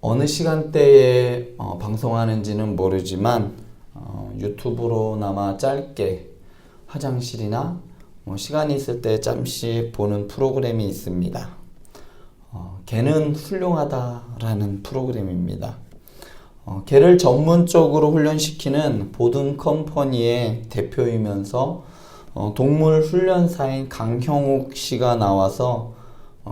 어느 시간대에 방송하는지는 모르지만 유튜브로나마 짧게 화장실이나 시간이 있을 때 잠시 보는 프로그램이 있습니다. 개는 훌륭하다라는 프로그램입니다. 개를 전문적으로 훈련시키는 보든 컴퍼니의 대표이면서 동물 훈련사인 강형욱 씨가 나와서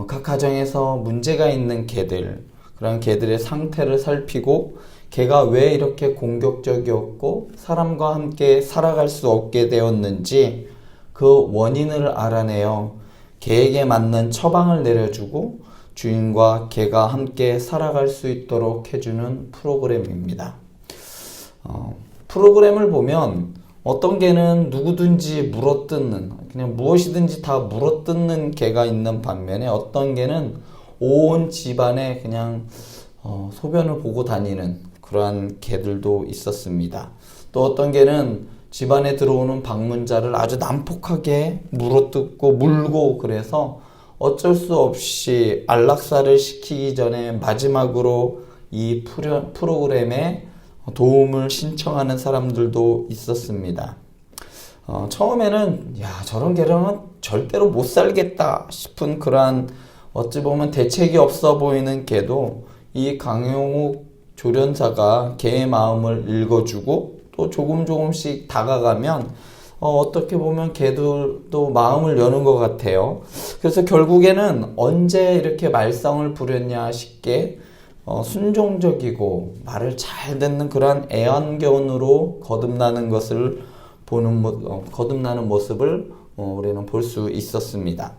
각 가정에서 문제가 있는 개들, 그런 개들의 상태를 살피고 개가 왜 이렇게 공격적이었고 사람과 함께 살아갈 수 없게 되었는지 그 원인을 알아내어 개에게 맞는 처방을 내려주고 주인과 개가 함께 살아갈 수 있도록 해주는 프로그램입니다. 프로그램을 보면 어떤 개는 누구든지 물어뜯는, 그냥 무엇이든지 다 물어뜯는 개가 있는 반면에 어떤 개는 온 집안에 그냥 소변을 보고 다니는 그러한 개들도 있었습니다. 또 어떤 개는 집안에 들어오는 방문자를 아주 난폭하게 물어뜯고 물고, 그래서 어쩔 수 없이 안락사를 시키기 전에 마지막으로 이 프로그램에 도움을 신청하는 사람들도 있었습니다. 처음에는 저런 개랑은 절대로 못 살겠다 싶은 그러한 어찌 보면 대책이 없어 보이는 개도 이 강용욱 조련사가 개의 마음을 읽어주고 또 조금씩 다가가면 어떻게 보면 개들도 마음을 여는 것 같아요. 그래서 결국에는 언제 이렇게 말썽을 부렸냐 싶게 순종적이고 말을 잘 듣는 그러한 애완견으로 거듭나는 것을 거듭나는 모습을 우리는 볼 수 있었습니다.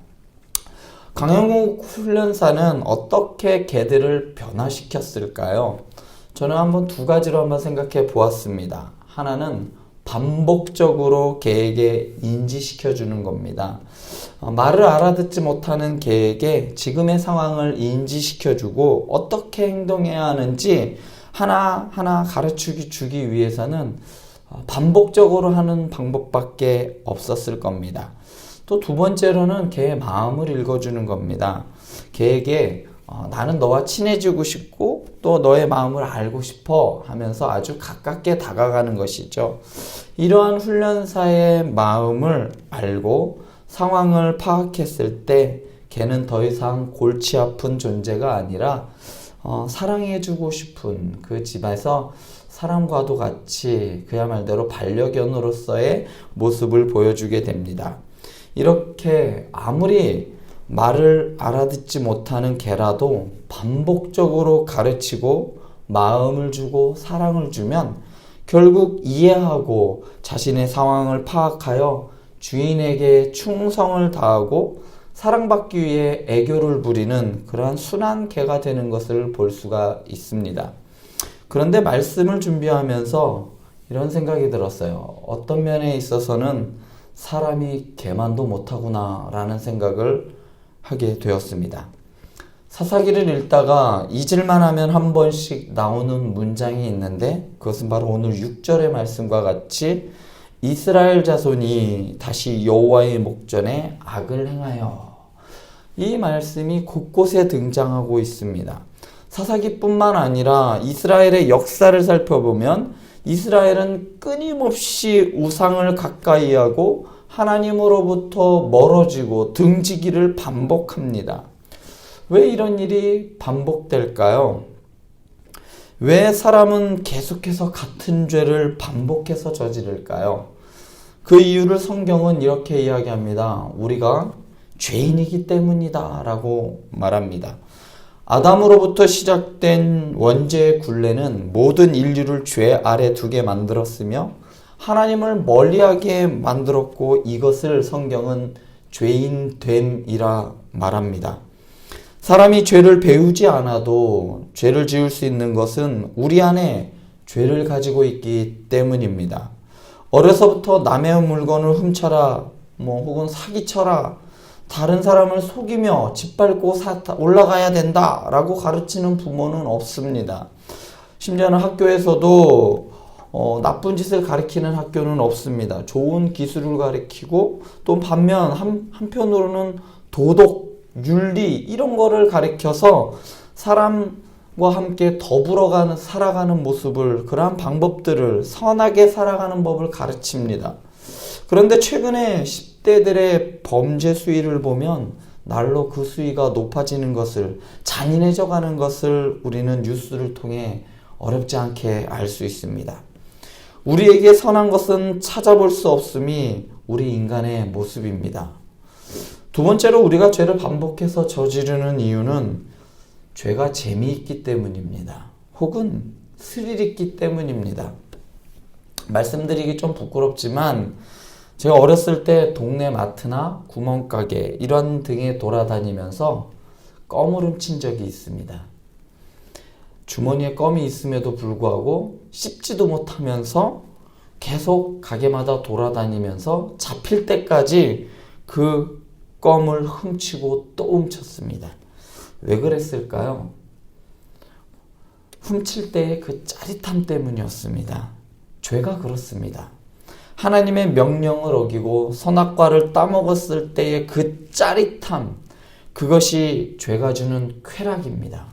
강형욱 훈련사는 어떻게 개들을 변화시켰을까요? 저는 한번 두 가지로 한번 생각해 보았습니다. 하나는 반복적으로 개에게 인지시켜 주는 겁니다. 말을 알아듣지 못하는 개에게 지금의 상황을 인지시켜 주고 어떻게 행동해야 하는지 하나하나 가르치기 위해서는 반복적으로 하는 방법밖에 없었을 겁니다. 또 두 번째로는 개의 마음을 읽어주는 겁니다. 개에게 나는 너와 친해지고 싶고 또 너의 마음을 알고 싶어 하면서 아주 가깝게 다가가는 것이죠. 이러한 훈련사의 마음을 알고 상황을 파악했을 때 개는 더 이상 골치 아픈 존재가 아니라 사랑해주고 싶은 그 집에서 사람과도 같이 그야말로 반려견으로서의 모습을 보여주게 됩니다. 이렇게 아무리 말을 알아듣지 못하는 개라도 반복적으로 가르치고 마음을 주고 사랑을 주면 결국 이해하고 자신의 상황을 파악하여 주인에게 충성을 다하고 사랑받기 위해 애교를 부리는 그러한 순한 개가 되는 것을 볼 수가 있습니다. 그런데 말씀을 준비하면서 이런 생각이 들었어요. 어떤 면에 있어서는 사람이 개만도 못하구나 라는 생각을 하게 되었습니다. 사사기를 읽다가 잊을만 하면 한 번씩 나오는 문장이 있는데 그것은 바로 오늘 6절의 말씀과 같이 이스라엘 자손이 다시 여호와의 목전에 악을 행하여, 이 말씀이 곳곳에 등장하고 있습니다. 사사기뿐만 아니라 이스라엘의 역사를 살펴보면 이스라엘은 끊임없이 우상을 가까이 하고 하나님으로부터 멀어지고 등지기를 반복합니다. 왜 이런 일이 반복될까요? 왜 사람은 계속해서 같은 죄를 반복해서 저지를까요? 그 이유를 성경은 이렇게 이야기합니다. 우리가 죄인이기 때문이다 라고 말합니다. 아담으로부터 시작된 원죄의 굴레는 모든 인류를 죄 아래 두게 만들었으며 하나님을 멀리하게 만들었고 이것을 성경은 죄인됨이라 말합니다. 사람이 죄를 배우지 않아도 죄를 지을 수 있는 것은 우리 안에 죄를 가지고 있기 때문입니다. 어려서부터 남의 물건을 훔쳐라, 혹은 사기쳐라, 다른 사람을 속이며 짓밟고 올라가야 된다 라고 가르치는 부모는 없습니다. 심지어는 학교에서도 나쁜 짓을 가르치는 학교는 없습니다. 좋은 기술을 가르치고 또 반면 한편으로는 도덕 윤리 이런 거를 가리켜서 사람과 함께 더불어 살아가는 모습을, 그러한 방법들을, 선하게 살아가는 법을 가르칩니다. 그런데 최근에 10대들의 범죄 수위를 보면 날로 그 수위가 높아지는 것을, 잔인해져 가는 것을 우리는 뉴스를 통해 어렵지 않게 알 수 있습니다. 우리에게 선한 것은 찾아볼 수 없음이 우리 인간의 모습입니다. 두 번째로 우리가 죄를 반복해서 저지르는 이유는 죄가 재미있기 때문입니다. 혹은 스릴 있기 때문입니다. 말씀드리기 좀 부끄럽지만 제가 어렸을 때 동네 마트나 구멍가게 이런 등에 돌아다니면서 껌을 훔친 적이 있습니다. 주머니에 껌이 있음에도 불구하고 씹지도 못하면서 계속 가게마다 돌아다니면서 잡힐 때까지 그 껌을 훔치고 또 훔쳤습니다. 왜 그랬을까요? 훔칠 때의 그 짜릿함 때문이었습니다. 죄가 그렇습니다. 하나님의 명령을 어기고 선악과를 따먹었을 때의 그 짜릿함, 그것이 죄가 주는 쾌락입니다.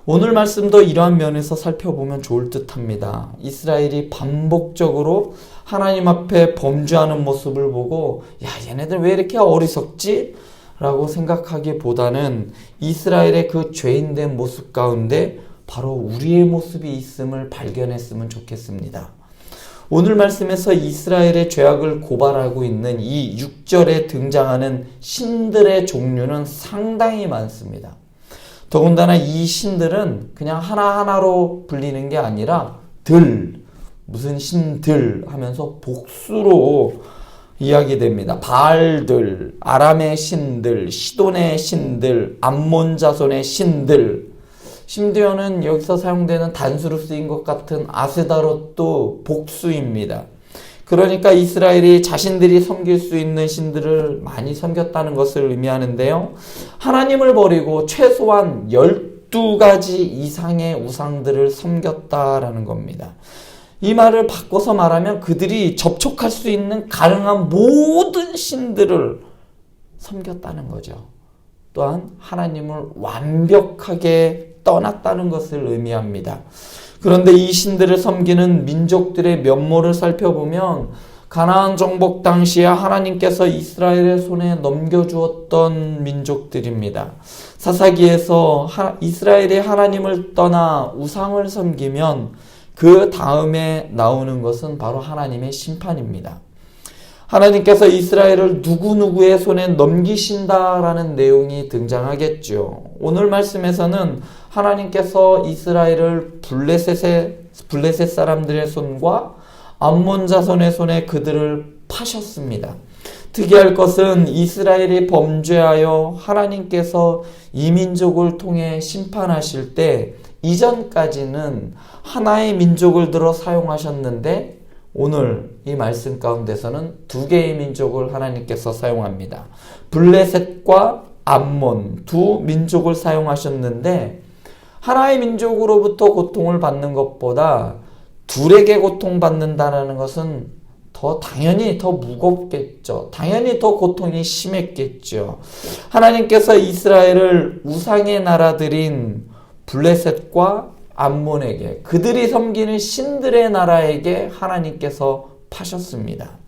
오늘 말씀도 이러한 면에서 살펴보면 좋을 듯합니다. 이스라엘이 반복적으로 하나님 앞에 범죄하는 모습을 보고 야, 얘네들 왜 이렇게 어리석지? 라고 생각하기보다는 이스라엘의 그 죄인된 모습 가운데 바로 우리의 모습이 있음을 발견했으면 좋겠습니다. 오늘 말씀에서 이스라엘의 죄악을 고발하고 있는 이 6절에 등장하는 신들의 종류는 상당히 많습니다. 더군다나 이 신들은 그냥 하나하나로 불리는 게 아니라 무슨 신들 하면서 복수로 이야기됩니다. 바알들, 아람의 신들, 시돈의 신들, 암몬 자손의 신들, 심지어는 여기서 사용되는 단수로 쓰인 것 같은 아스다롯도 복수입니다. 그러니까 이스라엘이 자신들이 섬길 수 있는 신들을 많이 섬겼다는 것을 의미하는데요. 하나님을 버리고 최소한 12가지 이상의 우상들을 섬겼다라는 겁니다. 이 말을 바꿔서 말하면 그들이 접촉할 수 있는 가능한 모든 신들을 섬겼다는 거죠. 또한 하나님을 완벽하게 떠났다는 것을 의미합니다. 그런데 이 신들을 섬기는 민족들의 면모를 살펴보면 가나안 정복 당시에 하나님께서 이스라엘의 손에 넘겨주었던 민족들입니다. 사사기에서 이스라엘이 하나님을 떠나 우상을 섬기면 그 다음에 나오는 것은 바로 하나님의 심판입니다. 하나님께서 이스라엘을 누구누구의 손에 넘기신다라는 내용이 등장하겠죠. 오늘 말씀에서는 하나님께서 이스라엘을 블레셋 사람들의 손과 암몬 자손의 손에 그들을 파셨습니다. 특이할 것은 이스라엘이 범죄하여 하나님께서 이 민족을 통해 심판하실 때 이전까지는 하나의 민족을 들어 사용하셨는데 오늘 이 말씀 가운데서는 두 개의 민족을 하나님께서 사용합니다. 블레셋과 암몬 두 민족을 사용하셨는데 하나의 민족으로부터 고통을 받는 것보다 둘에게 고통받는다는 것은 당연히 더 무겁겠죠. 당연히 더 고통이 심했겠죠. 하나님께서 이스라엘을 우상의 나라들인 블레셋과 암몬에게, 그들이 섬기는 신들의 나라에게 하나님께서 파셨습니다.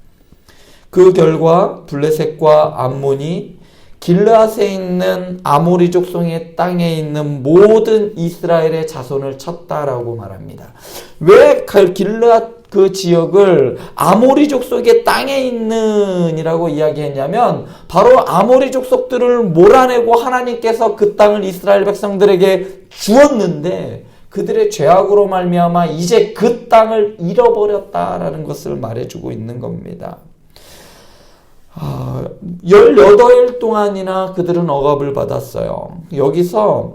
그 결과 블레셋과 암몬이 길르앗에 있는 아모리 족속의 땅에 있는 모든 이스라엘의 자손을 쳤다라고 말합니다. 왜 길르앗 그 지역을 아모리 족속의 땅에 있는이라고 이야기했냐면 바로 아모리 족속들을 몰아내고 하나님께서 그 땅을 이스라엘 백성들에게 주었는데 그들의 죄악으로 말미암아 이제 그 땅을 잃어버렸다라는 것을 말해주고 있는 겁니다. 18일 동안이나 그들은 억압을 받았어요. 여기서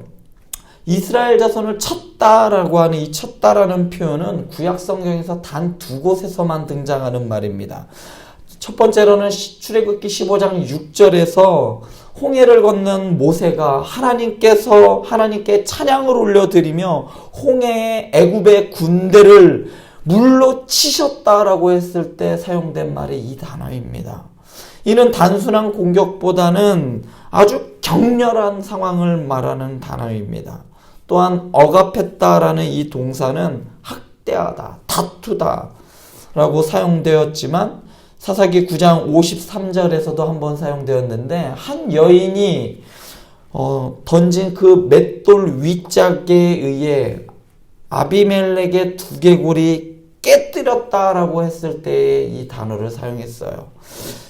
이스라엘 자손을 쳤다라고 하는 이 쳤다라는 표현은 구약 성경에서 단 두 곳에서만 등장하는 말입니다. 첫 번째로는 출애굽기 15장 6절에서 홍해를 건넌 모세가 하나님께 찬양을 올려드리며 홍해의 애굽의 군대를 물로 치셨다라고 했을 때 사용된 말이 이 단어입니다. 이는 단순한 공격보다는 아주 격렬한 상황을 말하는 단어입니다. 또한 억압했다라는 이 동사는 학대하다, 다투다 라고 사용되었지만 사사기 9장 53절에서도 한번 사용되었는데 한 여인이 던진 그 맷돌 윗짝에 의해 아비멜렉의 두개골이 깨뜨렸다라고 했을 때 이 단어를 사용했어요.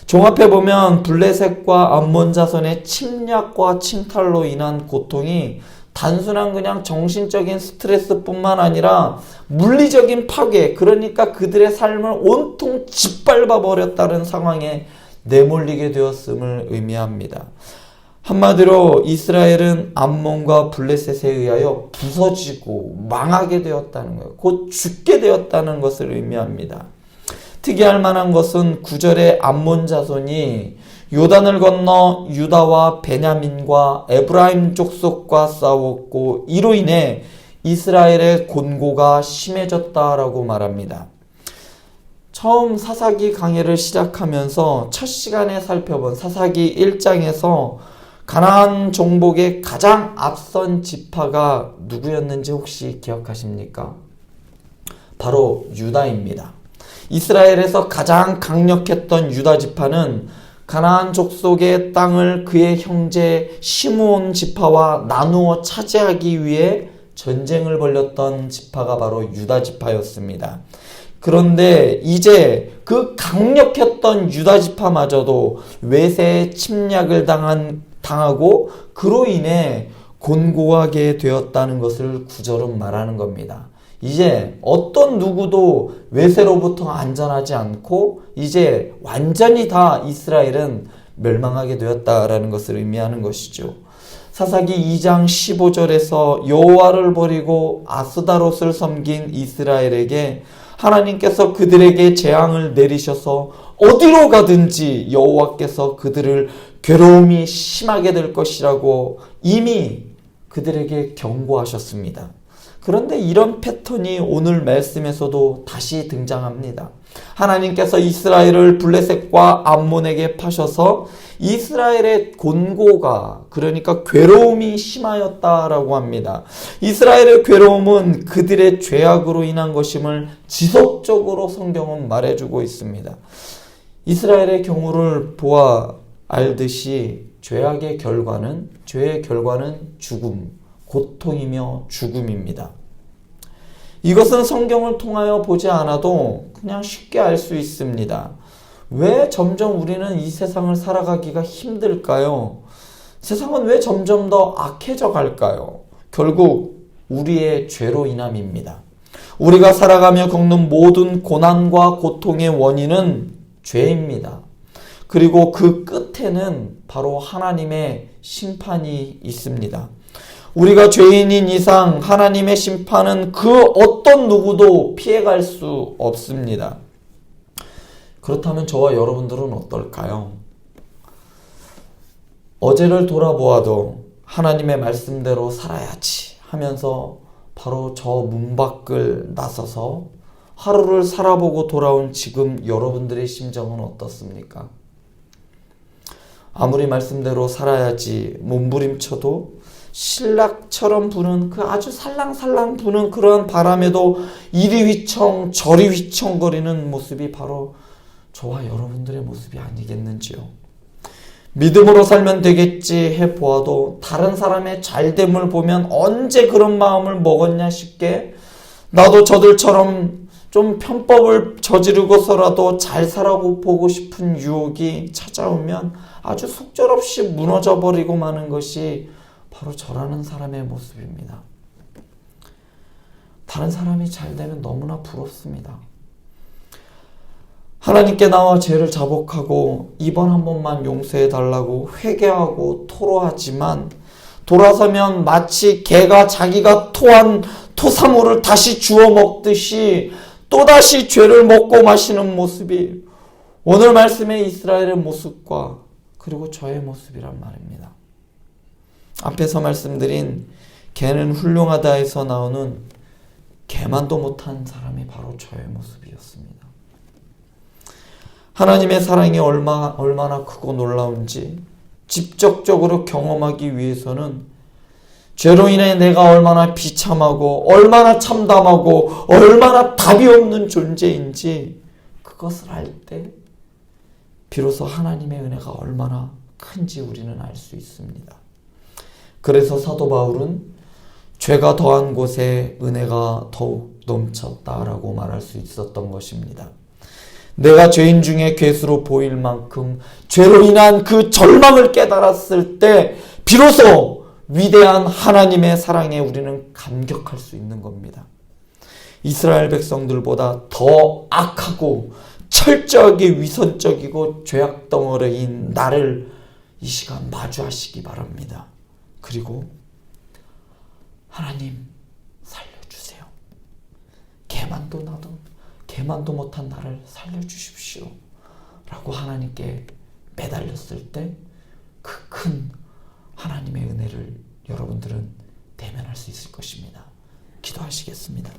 종합해보면 블레셋과 암몬 자손의 침략과 침탈로 인한 고통이 단순한 그냥 정신적인 스트레스뿐만 아니라 물리적인 파괴, 그러니까 그들의 삶을 온통 짓밟아 버렸다는 상황에 내몰리게 되었음을 의미합니다. 한마디로 이스라엘은 암몬과 블레셋에 의하여 부서지고 망하게 되었다는 거예요. 곧 죽게 되었다는 것을 의미합니다. 특이할 만한 것은 9절에 암몬 자손이 요단을 건너 유다와 베냐민과 에브라임 족속과 싸웠고 이로 인해 이스라엘의 곤고가 심해졌다라고 말합니다. 처음 사사기 강해를 시작하면서 첫 시간에 살펴본 사사기 1장에서 가나안 정복의 가장 앞선 지파가 누구였는지 혹시 기억하십니까? 바로 유다입니다. 이스라엘에서 가장 강력했던 유다 지파는 가나안 족속의 땅을 그의 형제 시므온 지파와 나누어 차지하기 위해 전쟁을 벌였던 지파가 바로 유다 지파였습니다. 그런데 이제 그 강력했던 유다 지파마저도 외세의 침략을 당하고 그로 인해 곤고하게 되었다는 것을 9절은 말하는 겁니다. 이제 어떤 누구도 외세로부터 안전하지 않고 이제 완전히 다 이스라엘은 멸망하게 되었다라는 것을 의미하는 것이죠. 사사기 2장 15절에서 여호와를 버리고 아스다롯을 섬긴 이스라엘에게 하나님께서 그들에게 재앙을 내리셔서 어디로 가든지 여호와께서 그들을 괴로움이 심하게 될 것이라고 이미 그들에게 경고하셨습니다. 그런데 이런 패턴이 오늘 말씀에서도 다시 등장합니다. 하나님께서 이스라엘을 블레셋과 암몬에게 파셔서 이스라엘의 곤고가, 그러니까 괴로움이 심하였다라고 합니다. 이스라엘의 괴로움은 그들의 죄악으로 인한 것임을 지속적으로 성경은 말해주고 있습니다. 이스라엘의 경우를 보아 알듯이 죄의 결과는 죽음, 고통이며 죽음입니다. 이것은 성경을 통하여 보지 않아도 그냥 쉽게 알 수 있습니다. 왜 점점 우리는 이 세상을 살아가기가 힘들까요? 세상은 왜 점점 더 악해져 갈까요? 결국 우리의 죄로 인함입니다. 우리가 살아가며 겪는 모든 고난과 고통의 원인은 죄입니다. 그리고 그 끝에는 바로 하나님의 심판이 있습니다. 우리가 죄인인 이상 하나님의 심판은 그 어떤 누구도 피해갈 수 없습니다. 그렇다면 저와 여러분들은 어떨까요? 어제를 돌아보아도 하나님의 말씀대로 살아야지 하면서 바로 저 문 밖을 나서서 하루를 살아보고 돌아온 지금 여러분들의 심정은 어떻습니까? 아무리 말씀대로 살아야지 몸부림쳐도 신락처럼 부는 그 아주 살랑살랑 부는 그러한 바람에도 이리 휘청 저리 휘청거리는 모습이 바로 저와 여러분들의 모습이 아니겠는지요. 믿음으로 살면 되겠지 해보아도 다른 사람의 잘됨을 보면 언제 그런 마음을 먹었냐 싶게 나도 저들처럼 좀 편법을 저지르고서라도 잘 살아보고 싶은 유혹이 찾아오면 아주 속절없이 무너져버리고 마는 것이 바로 저라는 사람의 모습입니다. 다른 사람이 잘 되면 너무나 부럽습니다. 하나님께 나와 죄를 자복하고 이번 한 번만 용서해 달라고 회개하고 토로하지만 돌아서면 마치 개가 자기가 토한 토사물을 다시 주워 먹듯이 또다시 죄를 먹고 마시는 모습이 오늘 말씀의 이스라엘의 모습과 그리고 저의 모습이란 말입니다. 앞에서 말씀드린 개는 훌륭하다에서 나오는 개만도 못한 사람이 바로 저의 모습이었습니다. 하나님의 사랑이 얼마나 크고 놀라운지 직접적으로 경험하기 위해서는 죄로 인해 내가 얼마나 비참하고 얼마나 참담하고 얼마나 답이 없는 존재인지 그것을 알 때 비로소 하나님의 은혜가 얼마나 큰지 우리는 알 수 있습니다. 그래서 사도 바울은 죄가 더한 곳에 은혜가 더욱 넘쳤다라고 말할 수 있었던 것입니다. 내가 죄인 중에 괴수로 보일 만큼 죄로 인한 그 절망을 깨달았을 때 비로소 위대한 하나님의 사랑에 우리는 감격할 수 있는 겁니다. 이스라엘 백성들보다 더 악하고 철저하게 위선적이고 죄악덩어리인 나를 이 시간 마주하시기 바랍니다. 그리고 하나님 살려주세요. 개만도 못한 나를 살려주십시오. 라고 하나님께 매달렸을 때 그 큰 하나님의 은혜를 여러분들은 대면할 수 있을 것입니다. 기도하시겠습니다.